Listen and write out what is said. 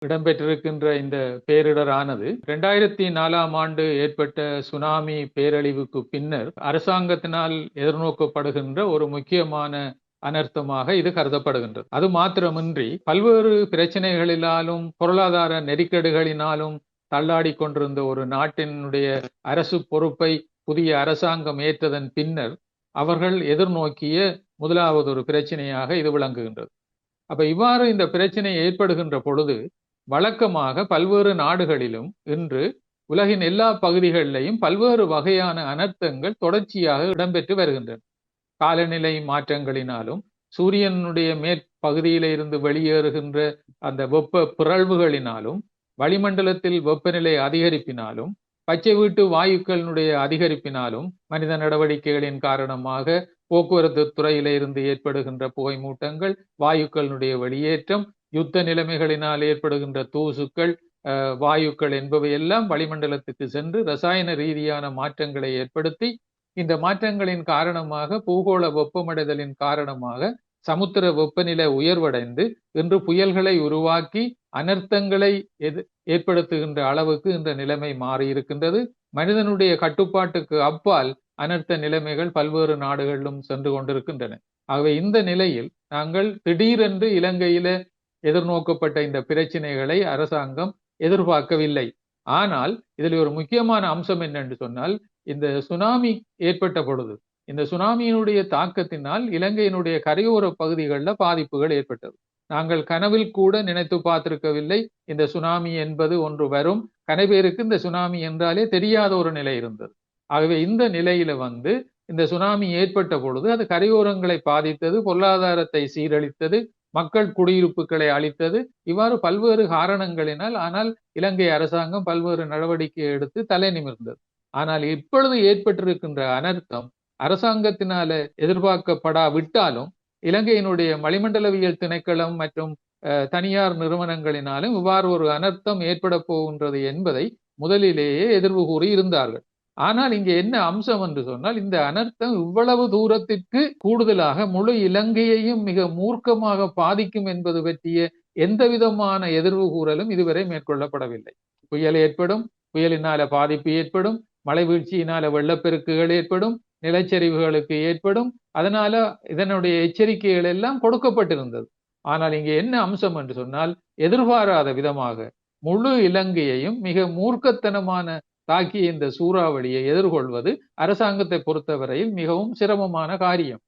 இடம்பெற்றிருக்கின்ற இந்த பேரிடரானது 2004ஆம் ஆண்டு ஏற்பட்ட சுனாமி பேரழிவுக்கு பின்னர் அரசாங்கத்தினால் எதிர்நோக்கப்படுகின்ற ஒரு முக்கியமான அனர்த்தமாக இது கருதப்படுகின்றது. அது மாத்திரமின்றி பல்வேறு பிரச்சனைகளினாலும் பொருளாதார நெருக்கடிகளினாலும் தள்ளாடி கொண்டிருந்த ஒரு நாட்டினுடைய அரசு பொறுப்பை புதிய அரசாங்கம் ஏற்றதன் பின்னர் அவர்கள் எதிர்நோக்கிய முதலாவது ஒரு பிரச்சனையாக இது விளங்குகின்றது. அப்ப இவ்வாறு இந்த பிரச்சனை ஏற்படுகின்ற பொழுது வழக்கமாக பல்வேறு நாடுகளிலும் இன்று உலகின் எல்லா பகுதிகளிலையும் பல்வேறு வகையான அனர்த்தங்கள் தொடர்ச்சியாக இடம்பெற்று வருகின்றன. காலநிலை மாற்றங்களினாலும் சூரியனுடைய மேற்பகுதியில இருந்து வெளியேறுகின்ற அந்த வெப்ப பிறழ்வுகளினாலும் வளிமண்டலத்தில் வெப்பநிலை அதிகரிப்பினாலும் பச்சை வீட்டு வாயுக்களினுடைய அதிகரிப்பினாலும் மனித நடவடிக்கைகளின் காரணமாக போக்குவரத்து துறையில இருந்து ஏற்படுகின்ற புகைமூட்டங்கள், வாயுக்களினுடைய வெளியேற்றம், யுத்த நிலைமைகளினால் ஏற்படுகின்ற தூசுக்கள், வாயுக்கள் என்பவை எல்லாம் வளிமண்டலத்துக்கு சென்று ரசாயன ரீதியான மாற்றங்களை ஏற்படுத்தி இந்த மாற்றங்களின் காரணமாக பூகோள வெப்பமடைதலின் காரணமாக சமுத்திர வெப்பநிலை உயர்வடைந்து இன்று புயல்களை உருவாக்கி அனர்த்தங்களை ஏற்படுத்துகின்ற அளவுக்கு இந்த நிலைமை மாறியிருக்கின்றது. மனிதனுடைய கட்டுப்பாட்டுக்கு அப்பால் அனர்த்த நிலைமைகள் பல்வேறு நாடுகளிலும் சென்று கொண்டிருக்கின்றன. ஆகவே இந்த நிலையில் நாங்கள் திடீரென்று இலங்கையில எதிர்நோக்கப்பட்ட இந்த பிரச்சனைகளை அரசாங்கம் எதிர்பார்க்கவில்லை. ஆனால் இதில் ஒரு முக்கியமான அம்சம் என்னென்று சொன்னால், இந்த சுனாமி ஏற்பட்ட பொழுது இந்த சுனாமியினுடைய தாக்கத்தினால் இலங்கையினுடைய கரையோர பகுதிகளில் பாதிப்புகள் ஏற்பட்டது. நாங்கள் கனவில் கூட நினைத்து பார்த்திருக்கவில்லை இந்த சுனாமி என்பது ஒன்று வரும். கனவேருக்கு இந்த சுனாமி என்றாலே தெரியாத ஒரு நிலை இருந்தது. ஆகவே இந்த நிலையில இந்த சுனாமி ஏற்பட்ட பொழுது அது கரையோரங்களை பாதித்தது, பொருளாதாரத்தை சீரழித்தது, மக்கள் குடியிருப்புகளை அளித்தது. இவ்வாறு பல்வேறு காரணங்களினால் ஆனால் இலங்கை அரசாங்கம் பல்வேறு நடவடிக்கை எடுத்து தலை நிமிர்ந்தது. ஆனால் இப்பொழுது ஏற்பட்டிருக்கின்ற அனர்த்தம் அரசாங்கத்தினால எதிர்பார்க்கப்படாவிட்டாலும் இலங்கையினுடைய வளிமண்டலவியல் திணைக்களம் மற்றும் தனியார் நிறுவனங்களினாலும் இவ்வாறு ஒரு அனர்த்தம் ஏற்பட போகின்றது என்பதை முதலிலேயே எதிர்வு கூறி இருந்தார்கள். ஆனால் இங்கே என்ன அம்சம் என்று சொன்னால், இந்த அனர்த்தம் இவ்வளவு தூரத்திற்கு கூடுதலாக முழு இலங்கையையும் மிக மூர்க்கமாக பாதிக்கும் என்பது பற்றிய எந்த விதமான எதிர்வு கூறலும் இதுவரை மேற்கொள்ளப்படவில்லை. புயல் ஏற்படும், புயலினால பாதிப்பு ஏற்படும், மழை வீழ்ச்சியினால வெள்ளப்பெருக்குகள் ஏற்படும், நிலச்சரிவுகளுக்கு ஏற்படும், அதனால இதனுடைய எச்சரிக்கைகள் எல்லாம் கொடுக்கப்பட்டிருந்தது. ஆனால் இங்கே என்ன அம்சம் என்று சொன்னால், எதிர்பாராத விதமாக முழு இலங்கையையும் மிக மூர்க்கத்தனமான தாக்கிய இந்த சூறாவளியை எதிர்கொள்வது அரசாங்கத்தை பொறுத்தவரையில் மிகவும் சிரமமான காரியம்.